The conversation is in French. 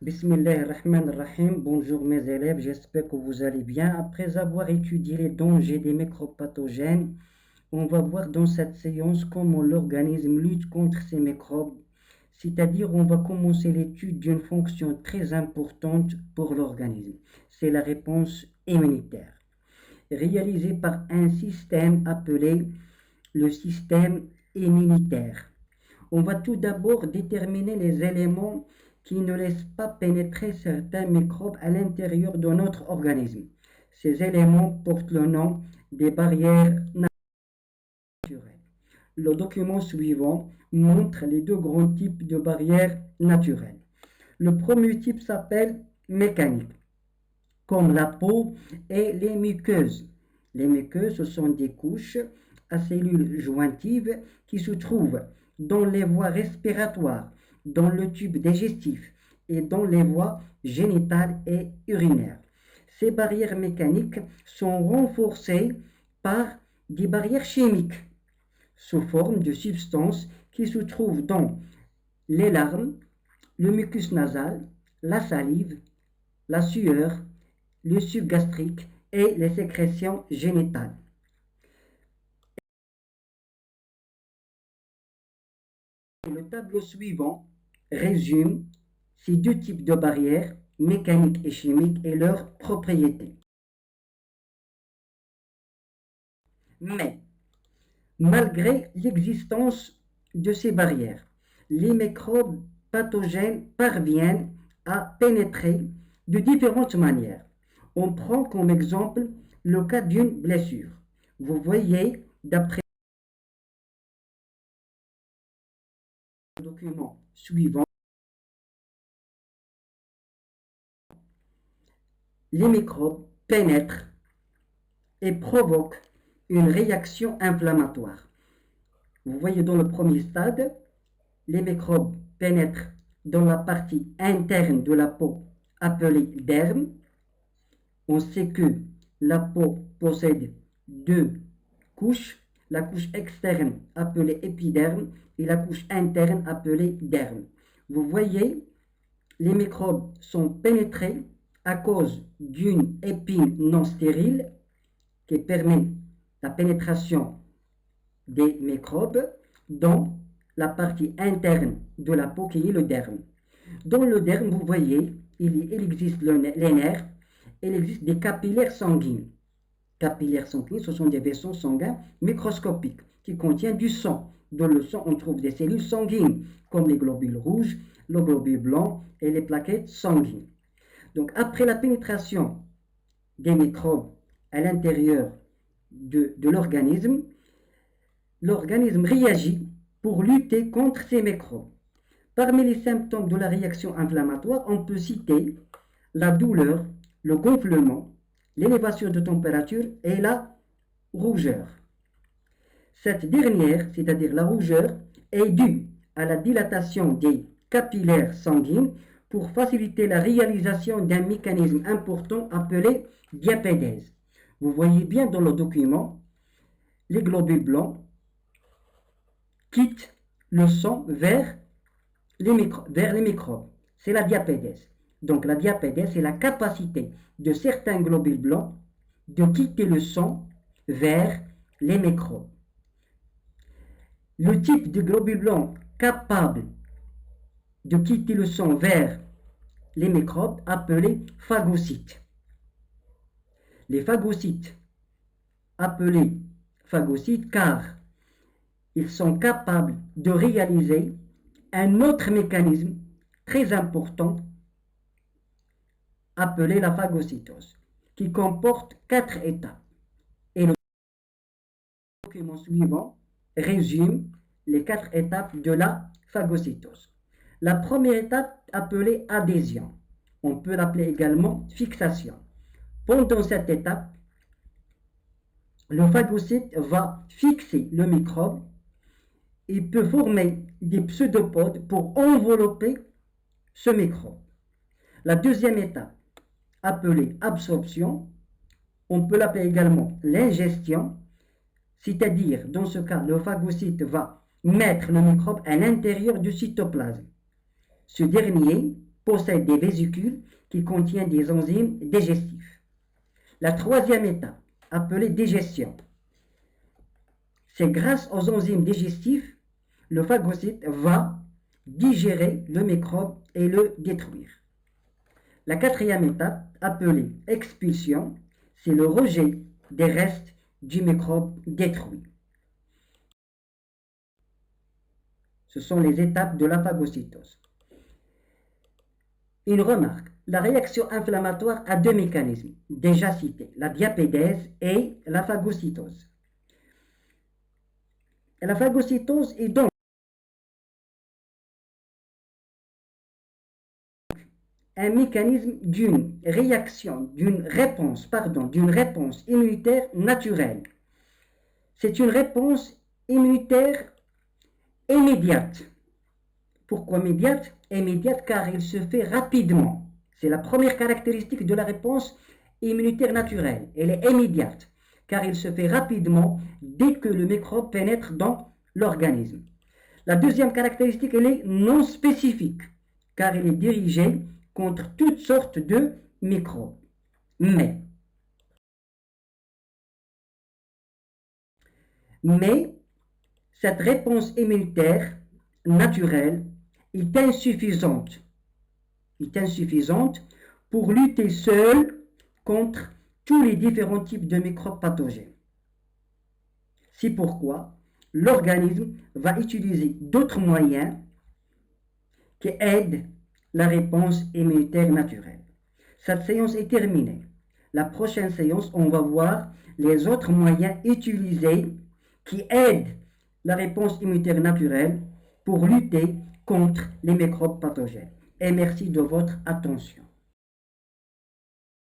Bismillahirrahmanirrahim. Bonjour mes élèves, j'espère que vous allez bien. Après avoir étudié les dangers des microbes pathogènes, on va voir dans cette séance comment l'organisme lutte contre ces microbes. C'est-à-dire, on va commencer l'étude d'une fonction très importante pour l'organisme. C'est la réponse immunitaire, réalisée par un système appelé le système immunitaire. On va tout d'abord déterminer les éléments qui ne laissent pas pénétrer certains microbes à l'intérieur de notre organisme. Ces éléments portent le nom des barrières naturelles. Le document suivant montre les deux grands types de barrières naturelles. Le premier type s'appelle mécanique, comme la peau et les muqueuses. Les muqueuses, ce sont des couches à cellules jointives qui se trouvent dans les voies respiratoires, dans le tube digestif et dans les voies génitales et urinaires. Ces barrières mécaniques sont renforcées par des barrières chimiques sous forme de substances qui se trouvent dans les larmes, le mucus nasal, la salive, la sueur, le suc gastrique et les sécrétions génitales. Le tableau suivant résume ces deux types de barrières, mécaniques et chimiques, et leurs propriétés. Mais, malgré l'existence de ces barrières, les microbes pathogènes parviennent à pénétrer de différentes manières. On prend comme exemple le cas d'une blessure. Vous voyez, d'après le document suivant, les microbes pénètrent et provoquent une réaction inflammatoire. Vous voyez dans le premier stade, les microbes pénètrent dans la partie interne de la peau appelée derme. On sait que la peau possède deux couches, la couche externe appelée épiderme et la couche interne appelée derme. Vous voyez, les microbes sont pénétrés à cause d'une épine non stérile qui permet la pénétration des microbes dans la partie interne de la peau qui est le derme. Dans le derme, vous voyez, il existe les nerfs, il existe des capillaires sanguins. Capillaires sanguins, ce sont des vaisseaux sanguins microscopiques qui contiennent du sang. Dans le sang, on trouve des cellules sanguines, comme les globules rouges, le globule blanc et les plaquettes sanguines. Donc, après la pénétration des microbes à l'intérieur de l'organisme réagit pour lutter contre ces microbes. Parmi les symptômes de la réaction inflammatoire, on peut citer la douleur, le gonflement, l'élévation de température et la rougeur. Cette dernière, c'est-à-dire la rougeur, est due à la dilatation des capillaires sanguins pour faciliter la réalisation d'un mécanisme important appelé diapédèse. Vous voyez bien dans le document, les globules blancs quittent le sang vers les microbes. C'est la diapédèse. Donc la diapédèse, c'est la capacité de certains globules blancs de quitter le sang vers les microbes. Le type de globules blancs capable de quitter le sang vers les microbes appelés phagocytes. Les phagocytes, appelés phagocytes car ils sont capables de réaliser un autre mécanisme très important appelé la phagocytose, qui comporte 4 étapes. Et le document suivant résume les 4 étapes de la phagocytose. La première étape appelée adhésion, on peut l'appeler également fixation. Pendant cette étape, le phagocyte va fixer le microbe et peut former des pseudopodes pour envelopper ce microbe. La deuxième étape, appelée absorption, on peut l'appeler également l'ingestion, c'est-à-dire dans ce cas, le phagocyte va mettre le microbe à l'intérieur du cytoplasme. Ce dernier possède des vésicules qui contiennent des enzymes digestifs. La troisième étape, appelée digestion, c'est grâce aux enzymes digestifs, le phagocyte va digérer le microbe et le détruire. La quatrième étape, appelée expulsion, c'est le rejet des restes du microbe détruit. Ce sont les étapes de la phagocytose. Une remarque, la réaction inflammatoire a deux mécanismes, déjà cités, la diapédèse et la phagocytose. La phagocytose est donc un mécanisme d'une réponse immunitaire naturelle. C'est une réponse immunitaire immédiate. Pourquoi immédiate? Immédiate car il se fait rapidement. C'est la première caractéristique de la réponse immunitaire naturelle. Elle est immédiate car il se fait rapidement dès que le microbe pénètre dans l'organisme. La deuxième caractéristique, elle est non spécifique car elle est dirigée contre toutes sortes de microbes. Mais cette réponse immunitaire naturelle est insuffisante pour lutter seule contre tous les différents types de microbes pathogènes. C'est pourquoi l'organisme va utiliser d'autres moyens qui aident la réponse immunitaire naturelle. Cette séance est terminée. La prochaine séance, on va voir les autres moyens utilisés qui aident la réponse immunitaire naturelle pour lutter contre les microbes pathogènes. Et merci de votre attention.